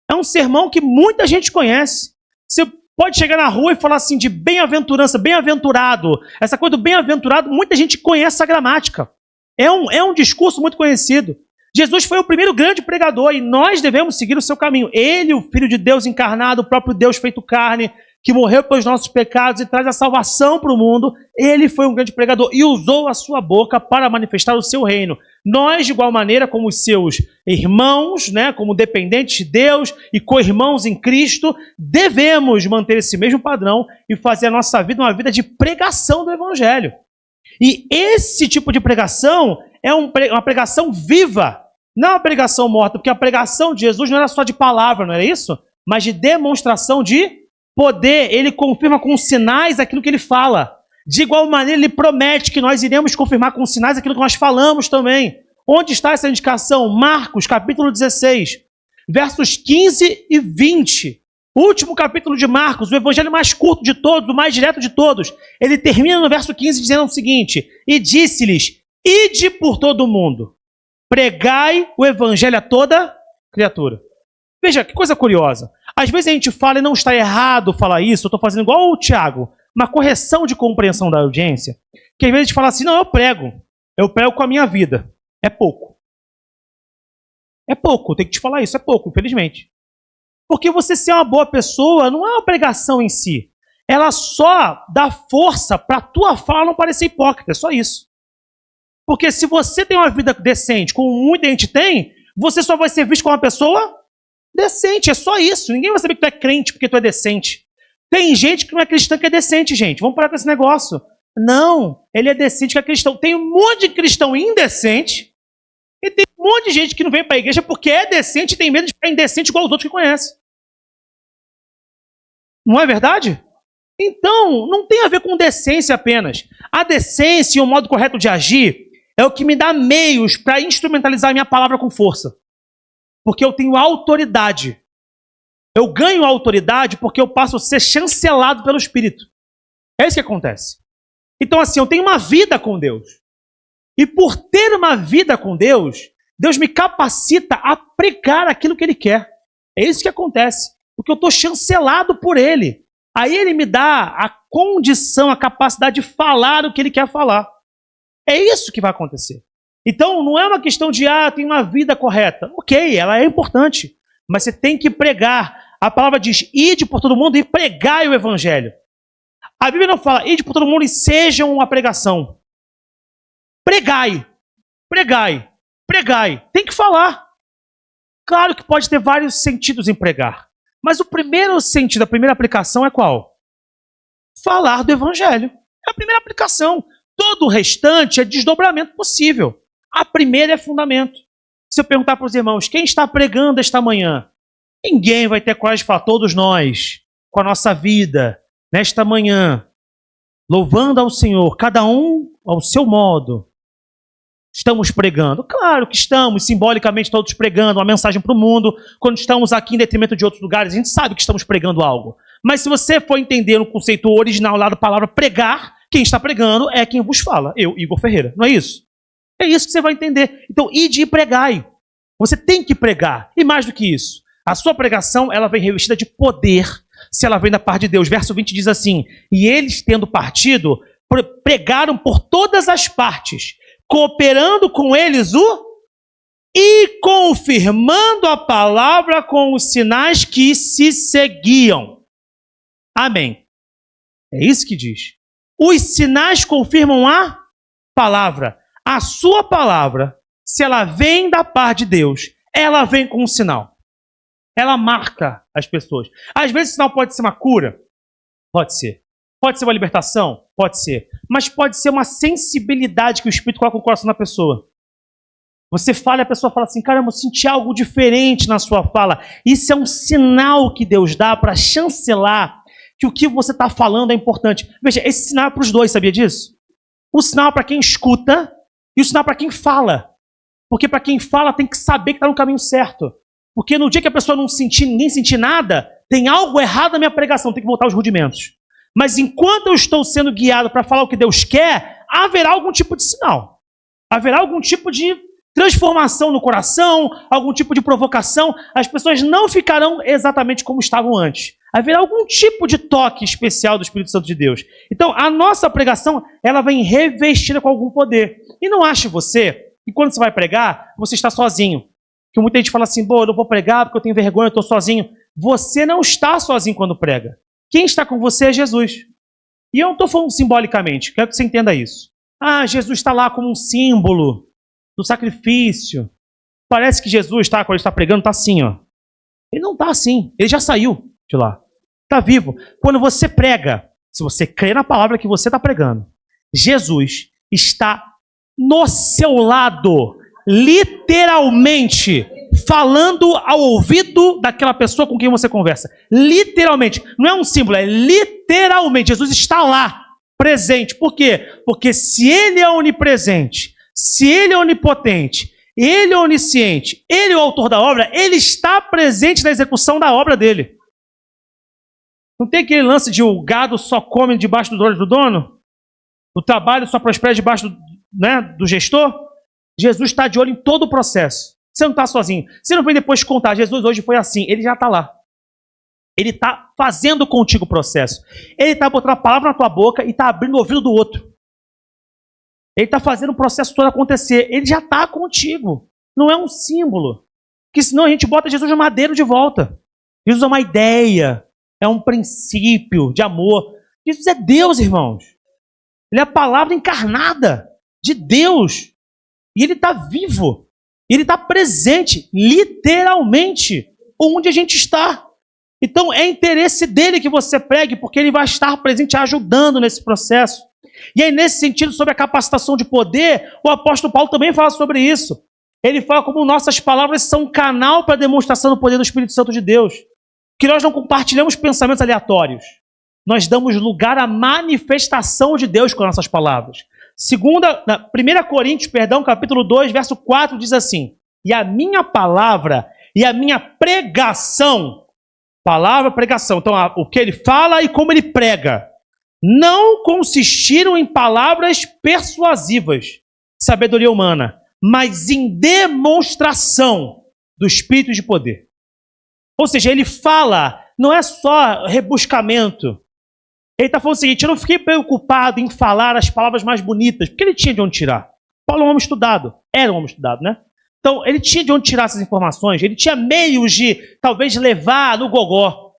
É um sermão que muita gente conhece. Você pode chegar na rua e falar assim de bem-aventurança, bem-aventurado. Essa coisa do bem-aventurado, muita gente conhece a gramática. É um discurso muito conhecido. Jesus foi o primeiro grande pregador e nós devemos seguir o seu caminho. Ele, o Filho de Deus encarnado, o próprio Deus feito carne, que morreu pelos nossos pecados e traz a salvação para o mundo, ele foi um grande pregador e usou a sua boca para manifestar o seu reino. Nós, de igual maneira, como os seus irmãos, né, como dependentes de Deus e co-irmãos em Cristo, devemos manter esse mesmo padrão e fazer a nossa vida uma vida de pregação do Evangelho. E esse tipo de pregação é uma pregação viva, não uma pregação morta, porque a pregação de Jesus não era só de palavra, não era isso? Mas de demonstração de poder. Ele confirma com sinais aquilo que ele fala. De igual maneira, ele promete que nós iremos confirmar com sinais aquilo que nós falamos também. Onde está essa indicação? Marcos, capítulo 16, versos 15 e 20. O último capítulo de Marcos, o evangelho mais curto de todos, o mais direto de todos. Ele termina no verso 15 dizendo o seguinte: e disse-lhes, ide por todo o mundo, pregai o evangelho a toda criatura. Veja, que coisa curiosa. Às vezes a gente fala, e não está errado falar isso, eu estou fazendo igual o Tiago, uma correção de compreensão da audiência, que às vezes a gente fala assim, não, eu prego com a minha vida. É pouco. É pouco, eu tenho que te falar isso, é pouco, infelizmente. Porque você ser uma boa pessoa não é uma pregação em si. Ela só dá força para a tua fala não parecer hipócrita, é só isso. Porque se você tem uma vida decente, como muita gente tem, você só vai ser visto como uma pessoa decente, é só isso. Ninguém vai saber que tu é crente porque tu é decente. Tem gente que não é cristã que é decente, gente. Vamos parar com esse negócio. Não, ele é decente que é cristão. Tem um monte de cristão indecente e tem um monte de gente que não vem para a igreja porque é decente e tem medo de ficar indecente igual os outros que conhecem. Não é verdade? Então, não tem a ver com decência apenas. A decência e o modo correto de agir é o que me dá meios para instrumentalizar a minha palavra com força. Porque eu tenho autoridade. Eu ganho autoridade porque eu passo a ser chancelado pelo Espírito. É isso que acontece. Então, assim, eu tenho uma vida com Deus. E por ter uma vida com Deus, Deus me capacita a pregar aquilo que Ele quer. É isso que acontece. Porque eu estou chancelado por Ele. Aí Ele me dá a condição, a capacidade de falar o que Ele quer falar. É isso que vai acontecer. Então, não é uma questão de, tem uma vida correta. Ok, ela é importante. Mas você tem que pregar. A palavra diz, ide por todo mundo e pregai o evangelho. A Bíblia não fala, ide por todo mundo e sejam uma pregação. Pregai, pregai, pregai. Tem que falar. Claro que pode ter vários sentidos em pregar. Mas o primeiro sentido, a primeira aplicação é qual? Falar do evangelho. É a primeira aplicação. Todo o restante é desdobramento possível. A primeira é fundamento. Se eu perguntar para os irmãos, quem está pregando esta manhã? Ninguém vai ter coragem de falar, todos nós, com a nossa vida, nesta manhã, louvando ao Senhor, cada um ao seu modo, estamos pregando. Claro que estamos, simbolicamente todos pregando uma mensagem para o mundo. Quando estamos aqui em detrimento de outros lugares, a gente sabe que estamos pregando algo. Mas se você for entender no conceito original lá da palavra pregar, quem está pregando é quem vos fala, eu, Igor Ferreira, não é isso? É isso que você vai entender. Então, ide e pregai. Você tem que pregar. E mais do que isso, a sua pregação, ela vem revestida de poder, se ela vem da parte de Deus. Verso 20 diz assim, e eles, tendo partido, pregaram por todas as partes, cooperando com eles e confirmando a palavra com os sinais que se seguiam. Amém. É isso que diz. Os sinais confirmam a palavra. A sua palavra, se ela vem da parte de Deus, ela vem com um sinal. Ela marca as pessoas. Às vezes o sinal pode ser uma cura. Pode ser. Pode ser uma libertação? Pode ser. Mas pode ser uma sensibilidade que o Espírito coloca no coração da pessoa. Você fala e a pessoa fala assim, caramba, eu senti algo diferente na sua fala. Isso é um sinal que Deus dá para chancelar que o que você está falando é importante. Veja, esse sinal é para os dois, sabia disso? O sinal é para quem escuta e o sinal é para quem fala. Porque para quem fala tem que saber que está no caminho certo. Porque no dia que a pessoa não sentir, ninguém sentir nada, tem algo errado na minha pregação, tem que voltar aos rudimentos. Mas enquanto eu estou sendo guiado para falar o que Deus quer, haverá algum tipo de sinal. Haverá algum tipo de transformação no coração, algum tipo de provocação. As pessoas não ficarão exatamente como estavam antes. Haverá algum tipo de toque especial do Espírito Santo de Deus. Então, a nossa pregação, ela vem revestida com algum poder. E não ache você que quando você vai pregar, você está sozinho. Que muita gente fala assim, eu não vou pregar porque eu tenho vergonha, eu estou sozinho. Você não está sozinho quando prega. Quem está com você é Jesus. E eu não estou falando simbolicamente, quero que você entenda isso. Jesus está lá como um símbolo do sacrifício. Parece que Jesus está, quando ele está pregando, está assim, ó. Ele não está assim, ele já saiu de lá. Está vivo. Quando você prega, se você crê na palavra que você está pregando, Jesus está no seu lado, literalmente, falando ao ouvido daquela pessoa com quem você conversa. Literalmente. Não é um símbolo, é literalmente. Jesus está lá, presente. Por quê? Porque se ele é onipresente, se ele é onipotente, Ele é onisciente, ele é o autor da obra, ele está presente na execução da obra dele. Não tem aquele lance de o gado só come debaixo dos olhos do dono? O trabalho só prospera debaixo do gestor? Jesus está de olho em todo o processo. Você não está sozinho. Você não vem depois contar, Jesus hoje foi assim. Ele já está lá. Ele está fazendo contigo o processo. Ele está botando a palavra na tua boca e está abrindo o ouvido do outro. Ele está fazendo o processo todo acontecer. Ele já está contigo. Não é um símbolo. Porque senão a gente bota Jesus no madeiro de volta. Jesus é uma ideia. É um princípio de amor. Jesus é Deus, irmãos. Ele é a palavra encarnada de Deus. E ele está vivo. Ele está presente, literalmente, onde a gente está. Então é interesse dele que você pregue, porque ele vai estar presente ajudando nesse processo. E aí, nesse sentido, sobre a capacitação de poder, o apóstolo Paulo também fala sobre isso. Ele fala como nossas palavras são um canal para a demonstração do poder do Espírito Santo de Deus. Que nós não compartilhamos pensamentos aleatórios. Nós damos lugar à manifestação de Deus com nossas palavras. 1 Coríntios, capítulo 2, verso 4, diz assim: e a minha palavra e a minha pregação, palavra, pregação, então o que ele fala e como ele prega, não consistiram em palavras persuasivas, sabedoria humana, mas em demonstração do Espírito de poder. Ou seja, ele fala, não é só rebuscamento. Ele está falando o seguinte: eu não fiquei preocupado em falar as palavras mais bonitas, porque ele tinha de onde tirar. Paulo é um homem estudado, era um homem estudado, né? Então, ele tinha de onde tirar essas informações, ele tinha meios de, talvez, levar no gogó.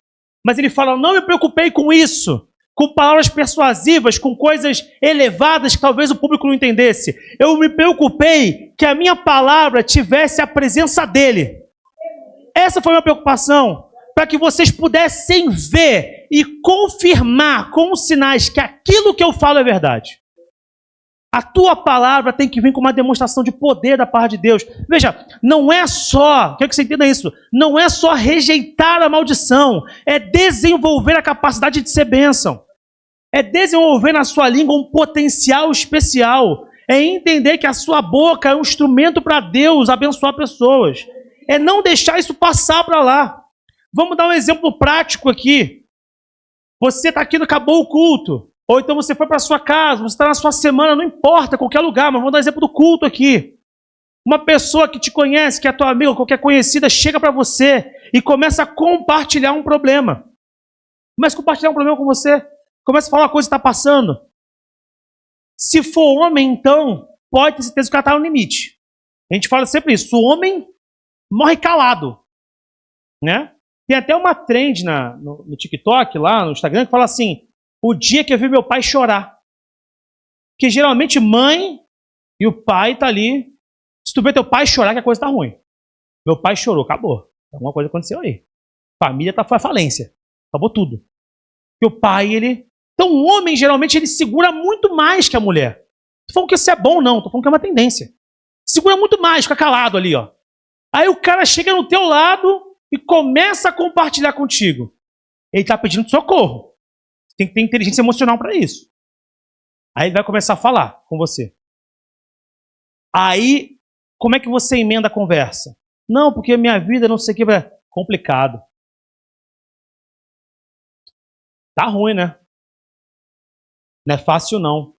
Mas ele fala, não me preocupei com isso, com palavras persuasivas, com coisas elevadas que talvez o público não entendesse. Eu me preocupei que a minha palavra tivesse a presença dele. Essa foi a minha preocupação, para que vocês pudessem ver e confirmar com os sinais que aquilo que eu falo é verdade. A tua palavra tem que vir com uma demonstração de poder da parte de Deus. Veja, não é só, quero que você entenda isso, não é só rejeitar a maldição, é desenvolver a capacidade de ser bênção. É desenvolver na sua língua um potencial especial. É entender que a sua boca é um instrumento para Deus abençoar pessoas. É não deixar isso passar para lá. Vamos dar um exemplo prático aqui. Você está aqui, acabou o culto. Ou então você foi para a sua casa, você está na sua semana, não importa, qualquer lugar, mas vamos dar um exemplo do culto aqui. Uma pessoa que te conhece, que é tua amiga, qualquer conhecida, chega para você e começa a compartilhar um problema. Começa a compartilhar um problema com você. Começa a falar uma coisa que está passando. Se for homem, então, pode ter certeza que ela está no limite. A gente fala sempre isso. O homem morre calado, né? Tem até uma trend no TikTok, lá no Instagram, que fala assim: o dia que eu vi meu pai chorar. Porque geralmente mãe e o pai tá ali. Se tu vê teu pai chorar, que a coisa tá ruim. Meu pai chorou, acabou. Alguma coisa aconteceu aí. Família foi à falência. Acabou tudo. E o pai, ele... Então o homem, geralmente, ele segura muito mais que a mulher. Tô falando que isso é bom, não. Tô falando que é uma tendência. Segura muito mais, fica calado ali, ó. Aí o cara chega no teu lado e começa a compartilhar contigo. Ele está pedindo socorro. Tem que ter inteligência emocional para isso. Aí ele vai começar a falar com você. Aí, como é que você emenda a conversa? Não, porque minha vida não sei o que é complicado. Tá ruim, né? Não é fácil, não.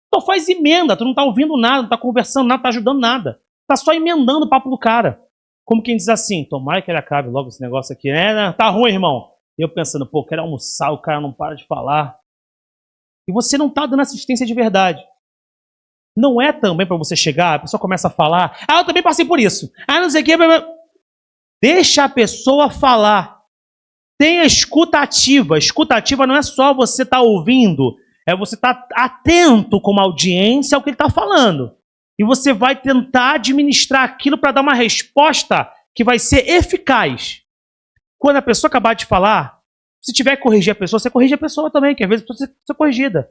Então faz emenda, tu não tá ouvindo nada, não tá conversando nada, não tá ajudando nada. Tá só emendando o papo do cara. Como quem diz assim, tomara que ele acabe logo esse negócio aqui. Tá ruim, irmão. E eu pensando, pô, quero almoçar, o cara não para de falar. E você não tá dando assistência de verdade. Não é também para você chegar, a pessoa começa a falar, eu também passei por isso. Não sei o que. Deixa a pessoa falar. Tenha escuta ativa. Escuta ativa não é só você estar ouvindo, é você estar atento como audiência ao que ele está falando. E você vai tentar administrar aquilo para dar uma resposta que vai ser eficaz. Quando a pessoa acabar de falar, se tiver que corrigir a pessoa, você corrige a pessoa também, que às vezes precisa ser corrigida.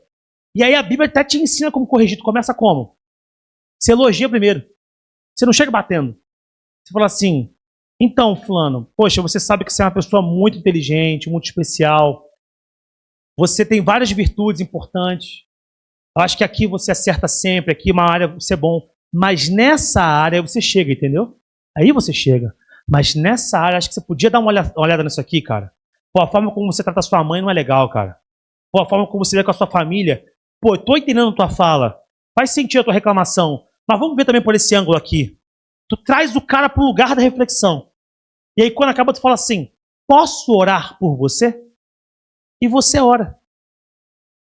E aí a Bíblia até te ensina como corrigir. Tu começa como? Você elogia primeiro. Você não chega batendo. Você fala assim, então, fulano, poxa, você sabe que você é uma pessoa muito inteligente, muito especial. Você tem várias virtudes importantes. Eu acho que aqui você acerta sempre, aqui uma área você é bom. Mas nessa área você chega, entendeu? Aí você chega. Mas nessa área, acho que você podia dar uma olhada nisso aqui, cara. Pô, a forma como você trata a sua mãe não é legal, cara. Pô, a forma como você lida com a sua família. Pô, eu tô entendendo a tua fala. Faz sentido a tua reclamação. Mas vamos ver também por esse ângulo aqui. Tu traz o cara pro lugar da reflexão. E aí quando acaba, tu fala assim, posso orar por você? E você ora.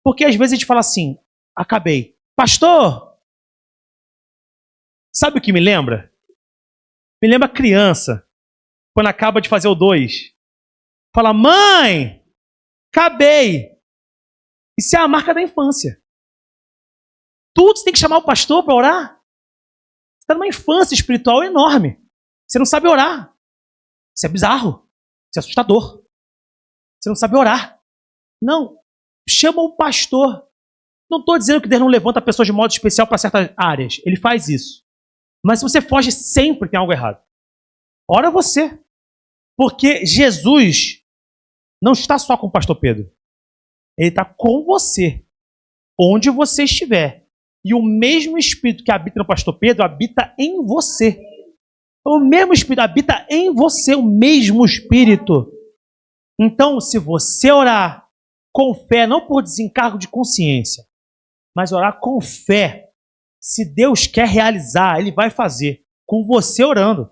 Porque às vezes a gente fala assim, acabei. Pastor, sabe o que me lembra? Me lembra criança, quando acaba de fazer o 2. Fala, mãe, acabei. Isso é a marca da infância. Tudo você tem que chamar o pastor para orar. Você está numa infância espiritual enorme. Você não sabe orar. Isso é bizarro. Isso é assustador. Você não sabe orar. Não. Chama o pastor. Não estou dizendo que Deus não levanta pessoas de modo especial para certas áreas. Ele faz isso. Mas se você foge, sempre tem algo errado. Ora você. Porque Jesus não está só com o pastor Pedro. Ele está com você. Onde você estiver. E o mesmo Espírito que habita no pastor Pedro habita em você. O mesmo Espírito habita em você. O mesmo Espírito. Então, se você orar com fé, não por desencargo de consciência, mas orar com fé, se Deus quer realizar, Ele vai fazer, com você orando.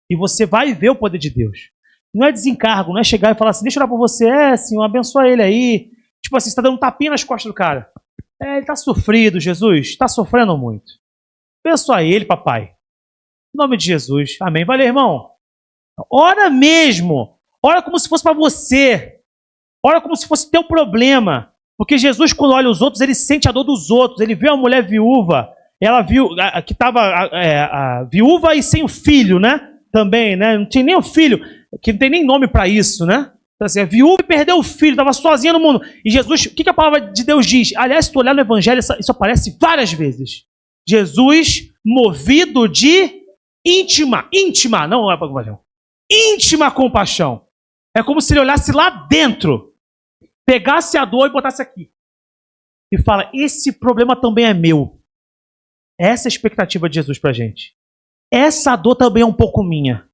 E você vai ver o poder de Deus. Não é desencargo, não é chegar e falar assim, deixa eu orar por você, Senhor, abençoa ele aí. Tipo assim, você está dando um tapinha nas costas do cara. Ele está sofrido, Jesus, está sofrendo muito. Abençoa ele, papai. Em nome de Jesus, amém. Valeu, irmão. Ora mesmo. Ora como se fosse para você. Ora como se fosse teu problema. Porque Jesus, quando olha os outros, ele sente a dor dos outros. Ele vê uma mulher viúva. Ela viu que estava viúva e sem o filho, né? Também, né? Não tinha nem o filho, que não tem nem nome para isso, né? Então, assim, a viúva perdeu o filho, estava sozinha no mundo. E Jesus, o que a palavra de Deus diz? Aliás, se tu olhar no Evangelho, isso aparece várias vezes. Jesus, movido de íntima compaixão. É como se ele olhasse lá dentro, pegasse a dor e botasse aqui. E fala, esse problema também é meu. Essa é a expectativa de Jesus pra gente. Essa dor também é um pouco minha.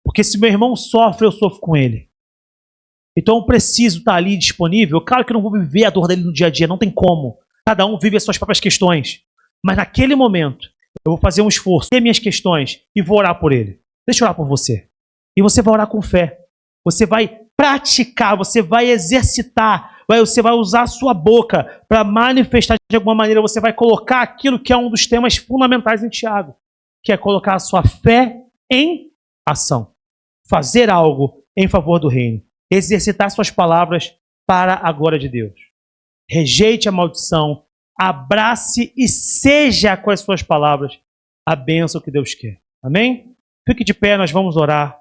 Porque se meu irmão sofre, eu sofro com ele. Então eu preciso estar ali disponível. Claro que eu não vou viver a dor dele no dia a dia, não tem como. Cada um vive as suas próprias questões. Mas naquele momento, eu vou fazer um esforço, ter minhas questões e vou orar por ele. Deixa eu orar por você. E você vai orar com fé. Você vai praticar, você vai exercitar, você vai usar a sua boca para manifestar de alguma maneira, você vai colocar aquilo que é um dos temas fundamentais em Tiago, que é colocar a sua fé em ação. Fazer algo em favor do reino. Exercitar suas palavras para a glória de Deus. Rejeite a maldição, abrace e seja com as suas palavras a bênção que Deus quer. Amém? Fique de pé, nós vamos orar.